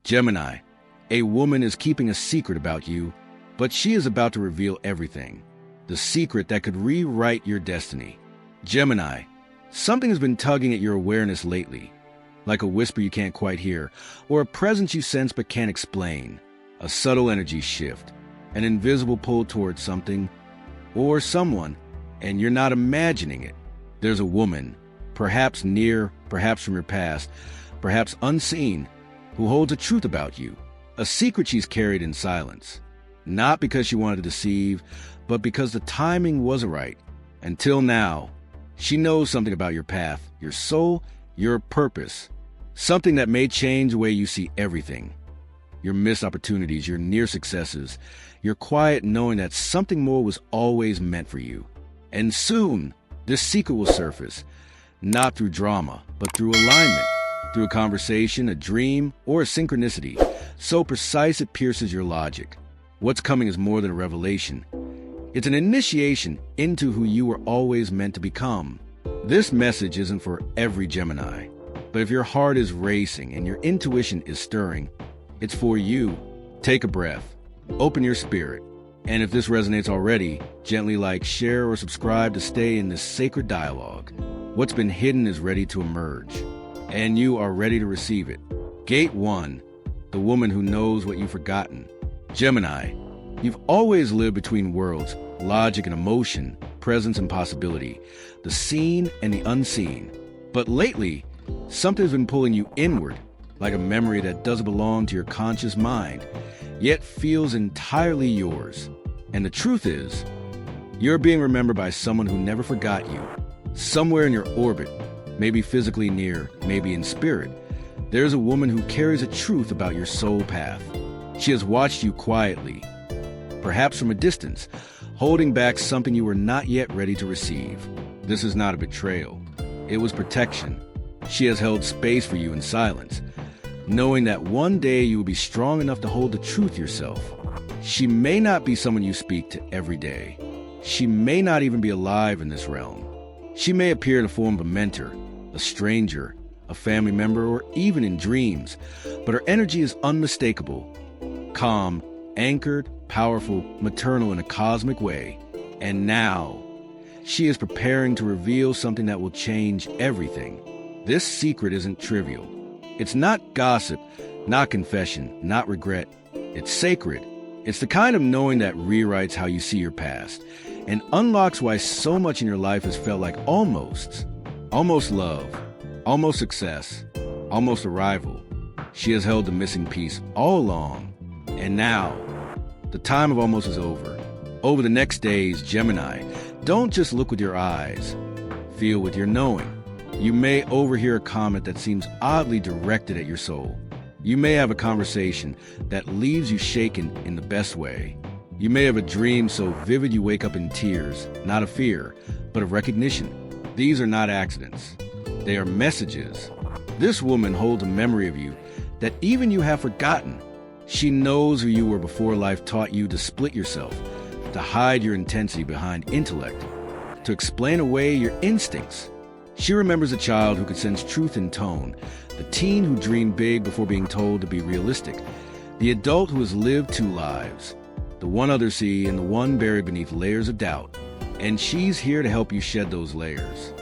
Gemini, a woman is keeping a secret about you, but she is about to reveal everything. The secret that could rewrite your destiny. Gemini, something has been tugging at your awareness lately, like a whisper you can't quite hear, or a presence you sense but can't explain. A subtle energy shift, an invisible pull towards something or someone, and you're not imagining it. There's a woman, perhaps near, perhaps from your past, perhaps unseen, who holds a truth about you, a secret she's carried in silence. Not because she wanted to deceive, but because the timing wasn't right. Until now, she knows something about your path, your soul, your purpose, something that may change the way you see everything. Your missed opportunities, your near successes, your quiet knowing that something more was always meant for you. And soon, this secret will surface, not through drama, but through alignment, through a conversation, a dream, or a synchronicity, so precise it pierces your logic. What's coming is more than a revelation. It's an initiation into who you were always meant to become. This message isn't for every Gemini, but if your heart is racing and your intuition is stirring, it's for you. Take a breath, open your spirit, and if this resonates already, gently like, share, or subscribe to stay in this sacred dialogue. What's been hidden is ready to emerge, and you are ready to receive it. Gate 1, the woman who knows what you've forgotten. Gemini, you've always lived between worlds, logic and emotion, presence and possibility, the seen and the unseen. But lately, something's been pulling you inward, like a memory that doesn't belong to your conscious mind, yet feels entirely yours. And the truth is, you're being remembered by someone who never forgot you. Somewhere in your orbit, maybe physically near, maybe in spirit, there's a woman who carries a truth about your soul path. She has watched you quietly, perhaps from a distance, holding back something you were not yet ready to receive. This is not a betrayal. It was protection. She has held space for you in silence, knowing that one day you will be strong enough to hold the truth yourself. She may not be someone you speak to every day. She may not even be alive in this realm. She may appear in the form of a mentor, a stranger, a family member, or even in dreams, but her energy is unmistakable. Calm, anchored, powerful, maternal in a cosmic way. And now, she is preparing to reveal something that will change everything. This secret isn't trivial. It's not gossip, not confession, not regret. It's sacred. It's the kind of knowing that rewrites how you see your past and unlocks why so much in your life has felt like almost love, almost success, almost arrival. She has held the missing piece all along. And now, the time of almost is over. Over the next days, Gemini, don't just look with your eyes. Feel with your knowing. You may overhear a comment that seems oddly directed at your soul. You may have a conversation that leaves you shaken in the best way. You may have a dream so vivid you wake up in tears, not of fear, but of recognition. These are not accidents. They are messages. This woman holds a memory of you that even you have forgotten. She knows who you were before life taught you to split yourself, to hide your intensity behind intellect, to explain away your instincts. She remembers a child who could sense truth in tone, the teen who dreamed big before being told to be realistic, the adult who has lived two lives, the one others see and the one buried beneath layers of doubt. And she's here to help you shed those layers.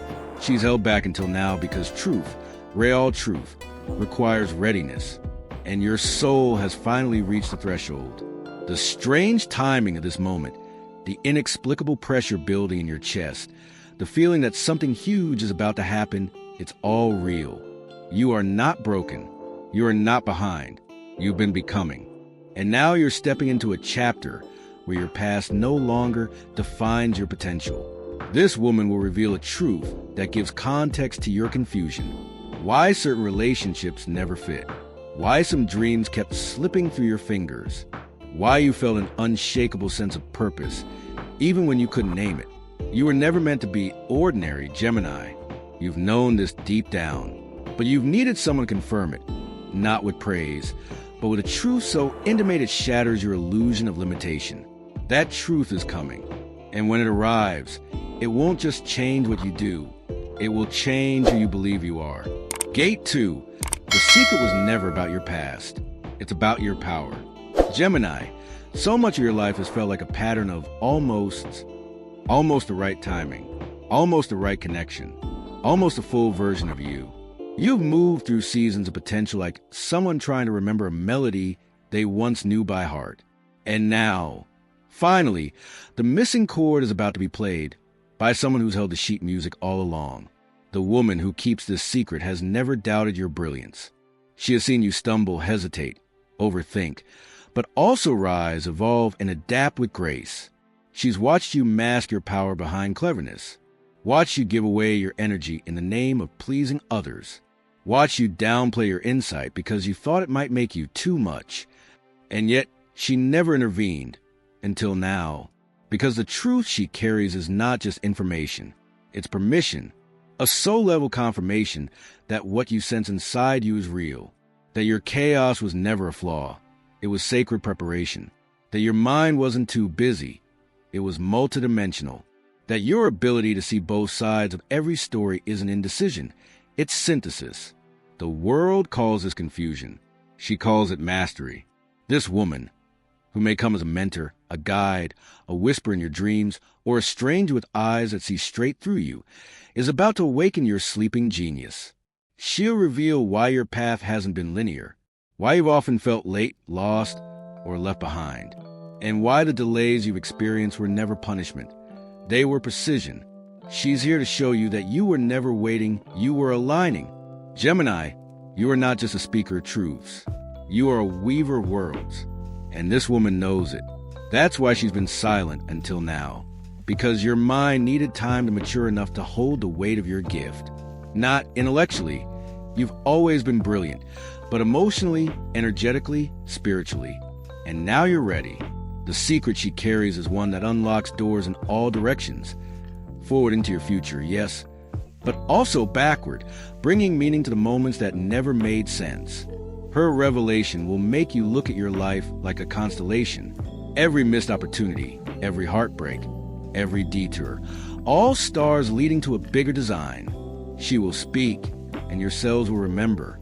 She's held back until now because truth, real truth, requires readiness. And your soul has finally reached the threshold. The strange timing of this moment, the inexplicable pressure building in your chest, the feeling that something huge is about to happen, it's all real. You are not broken. You are not behind. You've been becoming. And now you're stepping into a chapter where your past no longer defines your potential. This woman will reveal a truth that gives context to your confusion. Why certain relationships never fit. Why some dreams kept slipping through your fingers. Why you felt an unshakable sense of purpose, even when you couldn't name it. You were never meant to be ordinary, Gemini. You've known this deep down, but you've needed someone to confirm it, not with praise, but with a truth so intimate it shatters your illusion of limitation. That truth is coming, and when it arrives, it won't just change what you do, it will change who you believe you are. Gate 2. The secret was never about your past. It's about your power. Gemini, so much of your life has felt like a pattern of almost the right timing, almost the right connection, almost a full version of you. You've moved through seasons of potential like someone trying to remember a melody they once knew by heart. And now, finally, the missing chord is about to be played by someone who's held the sheet music all along. The woman who keeps this secret has never doubted your brilliance. She has seen you stumble, hesitate, overthink, but also rise, evolve, and adapt with grace. She's watched you mask your power behind cleverness, watched you give away your energy in the name of pleasing others, watched you downplay your insight because you thought it might make you too much. And yet, she never intervened until now, because the truth she carries is not just information, it's permission, a soul-level confirmation that what you sense inside you is real, that your chaos was never a flaw, it was sacred preparation, that your mind wasn't too busy, it was multidimensional, that your ability to see both sides of every story isn't indecision, it's synthesis. The world calls this confusion. She calls it mastery. This woman, who may come as a mentor, a guide, a whisper in your dreams, or a stranger with eyes that see straight through you, is about to awaken your sleeping genius. She'll reveal why your path hasn't been linear, why you've often felt late, lost, or left behind, and why the delays you've experienced were never punishment. They were precision. She's here to show you that you were never waiting, you were aligning. Gemini, you are not just a speaker of truths. You are a weaver of worlds. And this woman knows it. That's why she's been silent until now. Because your mind needed time to mature enough to hold the weight of your gift. Not intellectually. You've always been brilliant. But emotionally, energetically, spiritually. And now you're ready. The secret she carries is one that unlocks doors in all directions. Forward into your future, yes, but also backward, bringing meaning to the moments that never made sense. Her revelation will make you look at your life like a constellation. Every missed opportunity, every heartbreak, every detour, all stars leading to a bigger design. She will speak, and your cells will remember.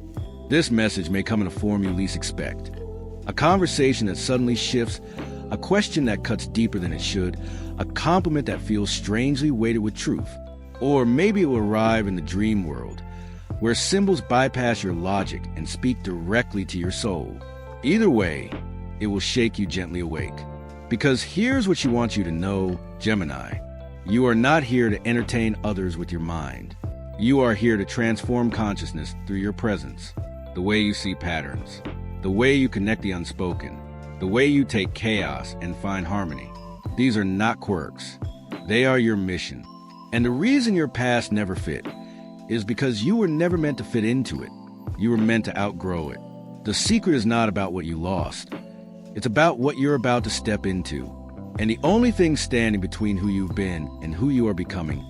This message may come in a form you least expect. A conversation that suddenly shifts, a question that cuts deeper than it should, a compliment that feels strangely weighted with truth. Or maybe it will arrive in the dream world, where symbols bypass your logic and speak directly to your soul. Either way, it will shake you gently awake. Because here's what she wants you to know, Gemini. You are not here to entertain others with your mind. You are here to transform consciousness through your presence. The way you see patterns, the way you connect the unspoken, the way you take chaos and find harmony. These are not quirks. They are your mission. And the reason your past never fit is because you were never meant to fit into it. You were meant to outgrow it. The secret is not about what you lost. It's about what you're about to step into. And the only thing standing between who you've been and who you are becoming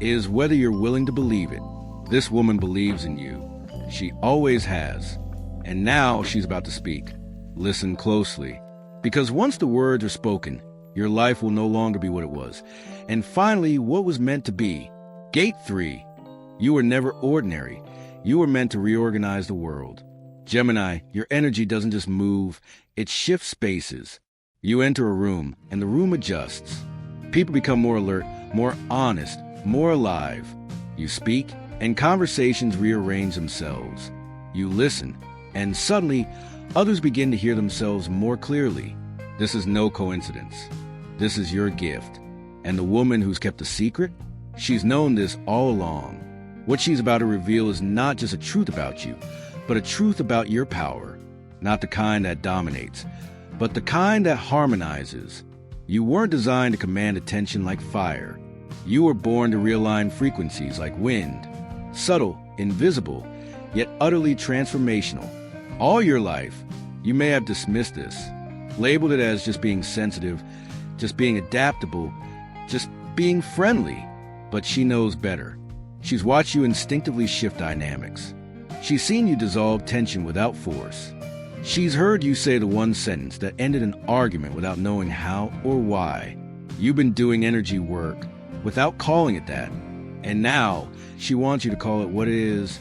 is whether you're willing to believe it. This woman believes in you. She always has. And now she's about to speak. Listen closely. Because once the words are spoken, your life will no longer be what it was. And finally, what was meant to be. Gate 3. You were never ordinary. You were meant to reorganize the world. Gemini, your energy doesn't just move, it shifts spaces. You enter a room, and the room adjusts. People become more alert, more honest, more alive. You speak, and conversations rearrange themselves. You listen, and suddenly, others begin to hear themselves more clearly. This is no coincidence. This is your gift. And the woman who's kept a secret, she's known this all along. What she's about to reveal is not just a truth about you, but a truth about your power. Not the kind that dominates, but the kind that harmonizes. You weren't designed to command attention like fire. You were born to realign frequencies like wind. Subtle, invisible, yet utterly transformational. All your life, you may have dismissed this, labeled it as just being sensitive, just being adaptable, just being friendly. But she knows better. She's watched you instinctively shift dynamics. She's seen you dissolve tension without force. She's heard you say the one sentence that ended an argument without knowing how or why. You've been doing energy work without calling it that. And now she wants you to call it what it is,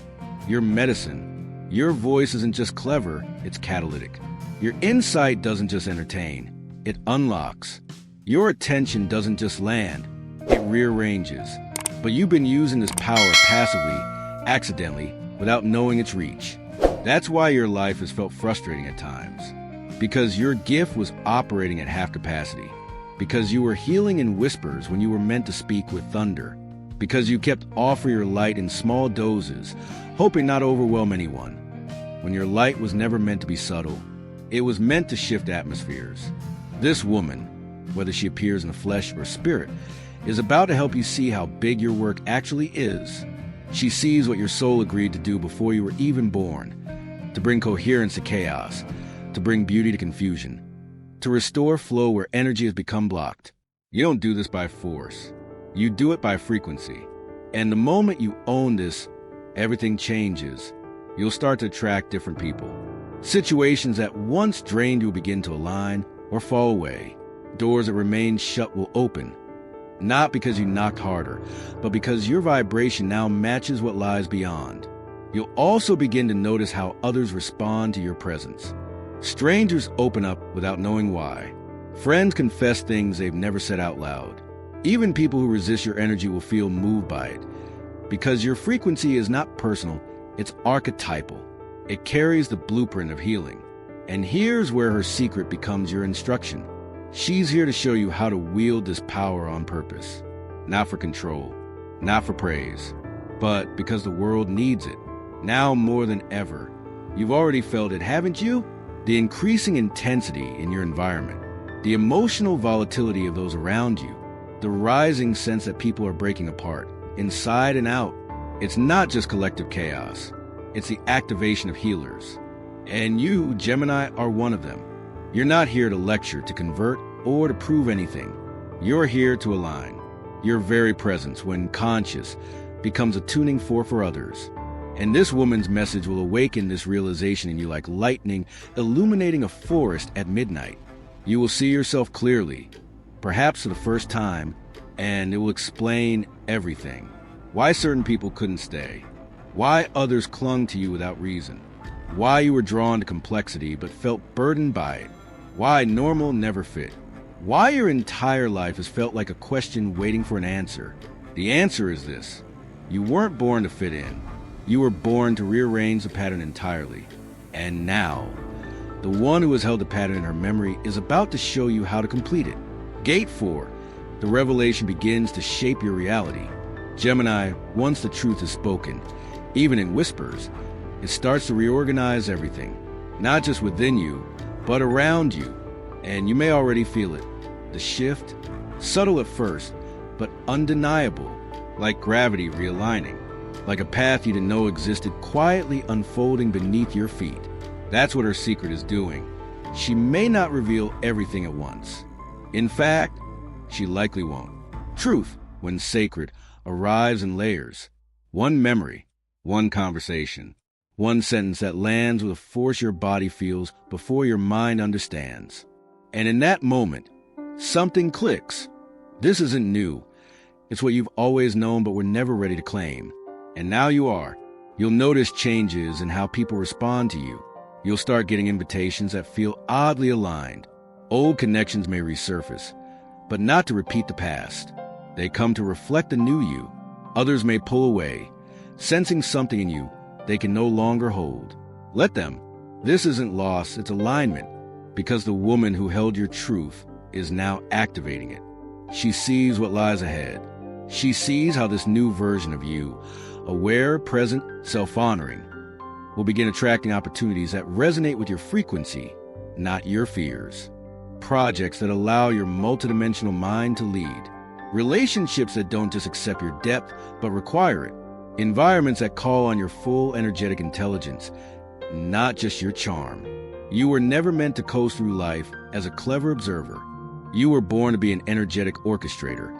your medicine. Your voice isn't just clever, it's catalytic. Your insight doesn't just entertain, it unlocks. Your attention doesn't just land, it rearranges. But you've been using this power passively, accidentally, without knowing its reach. That's why your life has felt frustrating at times. Because your gift was operating at half capacity. Because you were healing in whispers when you were meant to speak with thunder. Because you kept offering your light in small doses, hoping not to overwhelm anyone. When your light was never meant to be subtle, it was meant to shift atmospheres. This woman, whether she appears in the flesh or spirit, is about to help you see how big your work actually is. She sees what your soul agreed to do before you were even born, to bring coherence to chaos, to bring beauty to confusion, to restore flow where energy has become blocked. You don't do this by force. You do it by frequency. And the moment you own this, everything changes. You'll start to attract different people. Situations that once drained you will begin to align or fall away. Doors that remained shut will open. Not because you knocked harder, but because your vibration now matches what lies beyond. You'll also begin to notice how others respond to your presence. Strangers open up without knowing why. Friends confess things they've never said out loud. Even people who resist your energy will feel moved by it. Because your frequency is not personal, it's archetypal. It carries the blueprint of healing. And here's where her secret becomes your instruction. She's here to show you how to wield this power on purpose. Not for control, not for praise, but because the world needs it. Now more than ever. You've already felt it, haven't you? The increasing intensity in your environment, the emotional volatility of those around you, the rising sense that people are breaking apart, inside and out. It's not just collective chaos. It's the activation of healers. And you, Gemini, are one of them. You're not here to lecture, to convert, or to prove anything. You're here to align. Your very presence, when conscious, becomes a tuning fork for others. And this woman's message will awaken this realization in you like lightning illuminating a forest at midnight. You will see yourself clearly, perhaps for the first time, and it will explain everything. Why certain people couldn't stay. Why others clung to you without reason. Why you were drawn to complexity but felt burdened by it. Why normal never fit. Why your entire life has felt like a question waiting for an answer. The answer is this. You weren't born to fit in. You were born to rearrange the pattern entirely. And now, the one who has held the pattern in her memory is about to show you how to complete it. Gate 4. The revelation begins to shape your reality. Gemini, once the truth is spoken, even in whispers, it starts to reorganize everything. Not just within you, but around you. And you may already feel it. The shift, subtle at first, but undeniable, like gravity realigning. Like a path you didn't know existed quietly unfolding beneath your feet. That's what her secret is doing. She may not reveal everything at once. In fact, she likely won't. Truth, when sacred, arrives in layers. One memory, one conversation, one sentence that lands with a force your body feels before your mind understands. And in that moment, something clicks. This isn't new. It's what you've always known but were never ready to claim. And now you are. You'll notice changes in how people respond to you. You'll start getting invitations that feel oddly aligned. Old connections may resurface, but not to repeat the past. They come to reflect the new you. Others may pull away, sensing something in you they can no longer hold. Let them. This isn't loss, it's alignment, because the woman who held your truth is now activating it. She sees what lies ahead. She sees how this new version of you, aware, present, self-honoring, will begin attracting opportunities that resonate with your frequency, not your fears. Projects that allow your multidimensional mind to lead. Relationships that don't just accept your depth, but require it. Environments that call on your full energetic intelligence, not just your charm. You were never meant to coast through life as a clever observer. You were born to be an energetic orchestrator,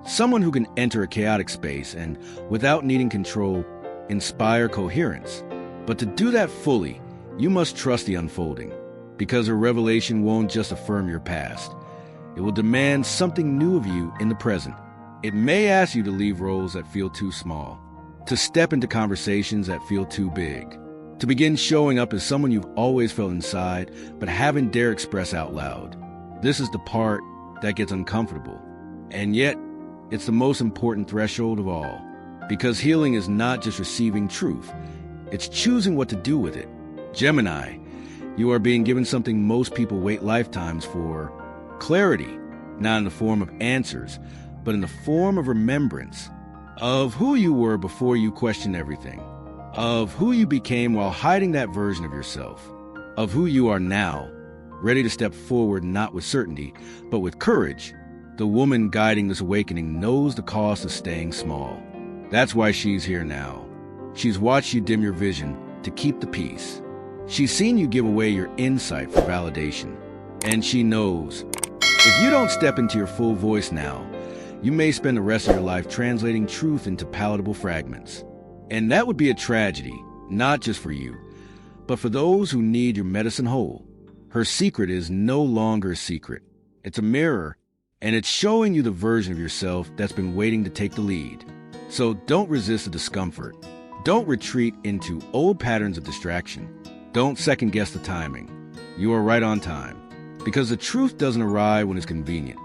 someone who can enter a chaotic space and, without needing control, inspire coherence. But to do that fully, you must trust the unfolding, because a revelation won't just affirm your past. It will demand something new of you in the present. It may ask you to leave roles that feel too small, to step into conversations that feel too big, To begin showing up as someone you've always felt inside, but haven't dared express out loud. This is the part that gets uncomfortable. And yet, it's the most important threshold of all. Because healing is not just receiving truth, it's choosing what to do with it. Gemini, you are being given something most people wait lifetimes for: clarity, not in the form of answers, but in the form of remembrance, of who you were before you questioned everything, of who you became while hiding that version of yourself, of who you are now, ready to step forward not with certainty, but with courage. The woman guiding this awakening knows the cost of staying small. That's why she's here now. She's watched you dim your vision to keep the peace. She's seen you give away your insight for validation. And she knows, if you don't step into your full voice now, you may spend the rest of your life translating truth into palatable fragments. And that would be a tragedy, not just for you, but for those who need your medicine whole. Her secret is no longer a secret. It's a mirror, and it's showing you the version of yourself that's been waiting to take the lead. So don't resist the discomfort. Don't retreat into old patterns of distraction. Don't second-guess the timing. You are right on time. Because the truth doesn't arrive when it's convenient.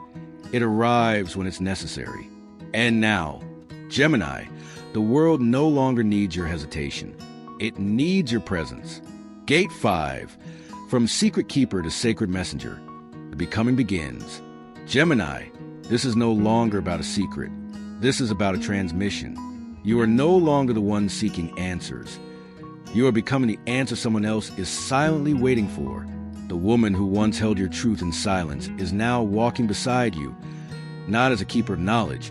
It arrives when it's necessary. And now, Gemini, the world no longer needs your hesitation. It needs your presence. Gate 5. From secret keeper to sacred messenger, the becoming begins. Gemini, this is no longer about a secret. This is about a transmission. You are no longer the one seeking answers. You are becoming the answer someone else is silently waiting for. The woman who once held your truth in silence is now walking beside you, not as a keeper of knowledge,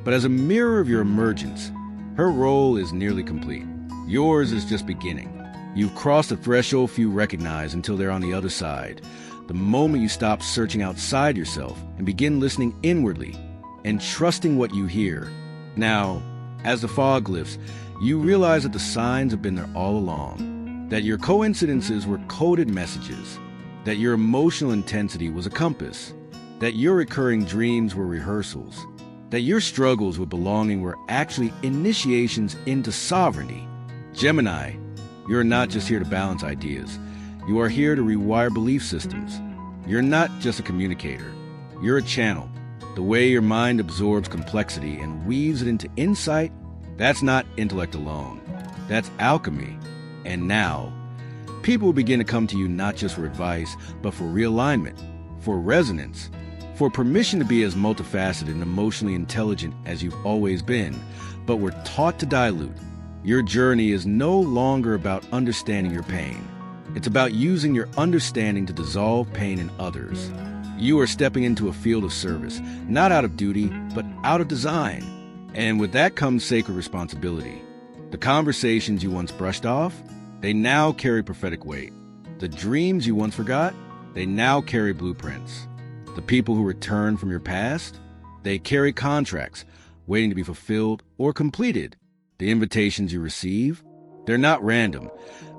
but as a mirror of your emergence. Her role is nearly complete. Yours is just beginning. You've crossed the threshold few recognize until they're on the other side. The moment you stop searching outside yourself and begin listening inwardly and trusting what you hear. Now, as the fog lifts, you realize that the signs have been there all along, that your coincidences were coded messages, that your emotional intensity was a compass, that your recurring dreams were rehearsals, that your struggles with belonging were actually initiations into sovereignty. Gemini, you're not just here to balance ideas. You are here to rewire belief systems. You're not just a communicator. You're a channel. The way your mind absorbs complexity and weaves it into insight, that's not intellect alone. That's alchemy. And now, people will begin to come to you not just for advice, but for realignment, for resonance, for permission to be as multifaceted and emotionally intelligent as you've always been, but we're taught to dilute. Your journey is no longer about understanding your pain. It's about using your understanding to dissolve pain in others. You are stepping into a field of service, not out of duty, but out of design. And with that comes sacred responsibility. The conversations you once brushed off, they now carry prophetic weight. The dreams you once forgot, they now carry blueprints. The people who return from your past, they carry contracts waiting to be fulfilled or completed. The invitations you receive, they're not random.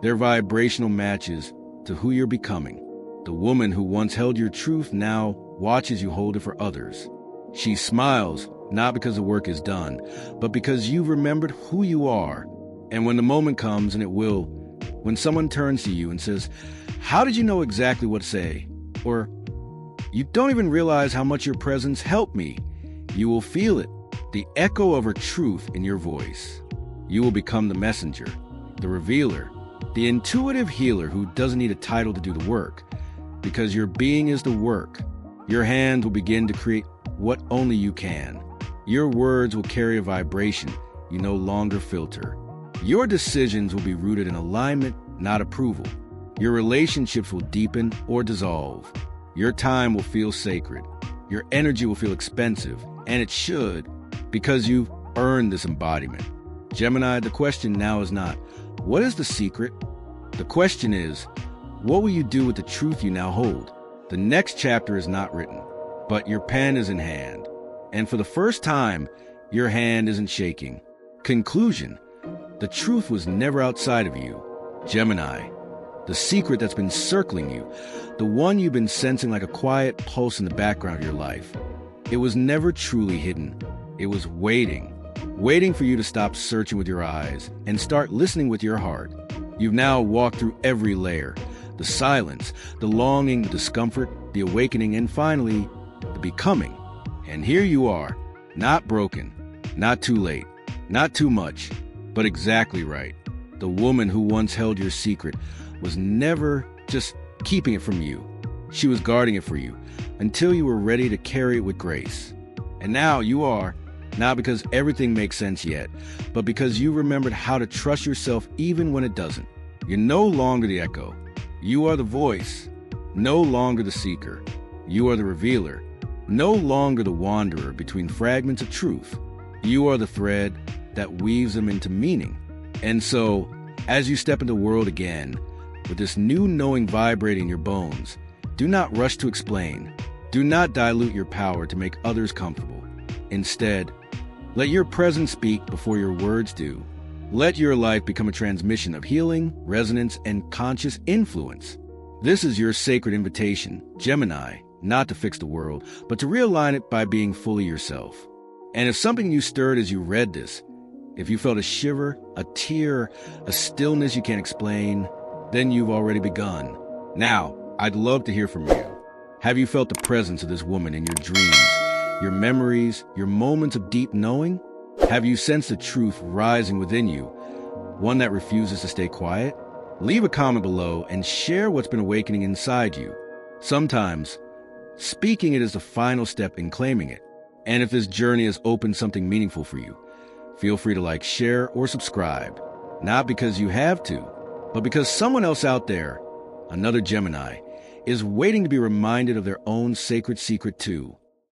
They're vibrational matches to who you're becoming. The woman who once held your truth now watches you hold it for others. She smiles, not because the work is done, but because you've remembered who you are. And when the moment comes, and it will, when someone turns to you and says, "How did you know exactly what to say?" Or, "You don't even realize how much your presence helped me," you will feel it, the echo of her truth in your voice. You will become the messenger, the revealer, the intuitive healer who doesn't need a title to do the work, because your being is the work. Your hand will begin to create what only you can. Your words will carry a vibration you no longer filter. Your decisions will be rooted in alignment, not approval. Your relationships will deepen or dissolve. Your time will feel sacred. Your energy will feel expensive, and it should, because you've earned this embodiment. Gemini, the question now is not, what is the secret? The question is, what will you do with the truth you now hold? The next chapter is not written, but your pen is in hand. And for the first time, your hand isn't shaking. Conclusion, the truth was never outside of you. Gemini, the secret that's been circling you, the one you've been sensing like a quiet pulse in the background of your life. It was never truly hidden. It was waiting for you to stop searching with your eyes and start listening with your heart. You've now walked through every layer: the silence, the longing, the discomfort, the awakening, and finally, the becoming. And here you are, not broken, not too late, not too much, but exactly right. The woman who once held your secret was never just keeping it from you. She was guarding it for you until you were ready to carry it with grace. And now you are, not because everything makes sense yet, but because you remembered how to trust yourself even when it doesn't. You're no longer the echo. You are the voice, no longer the seeker. You are the revealer, no longer the wanderer between fragments of truth. You are the thread that weaves them into meaning. And so, as you step into the world again, with this new knowing vibrating in your bones, do not rush to explain. Do not dilute your power to make others comfortable. Instead, let your presence speak before your words do. Let your life become a transmission of healing, resonance, and conscious influence. This is your sacred invitation, Gemini, not to fix the world, but to realign it by being fully yourself. And if something you stirred as you read this, if you felt a shiver, a tear, a stillness you can't explain, then you've already begun. Now, I'd love to hear from you. Have you felt the presence of this woman in your dreams, your memories, your moments of deep knowing? Have you sensed the truth rising within you, one that refuses to stay quiet? Leave a comment below and share what's been awakening inside you. Sometimes, speaking it is the final step in claiming it. And if this journey has opened something meaningful for you, feel free to like, share, or subscribe. Not because you have to, but because someone else out there, another Gemini, is waiting to be reminded of their own sacred secret too.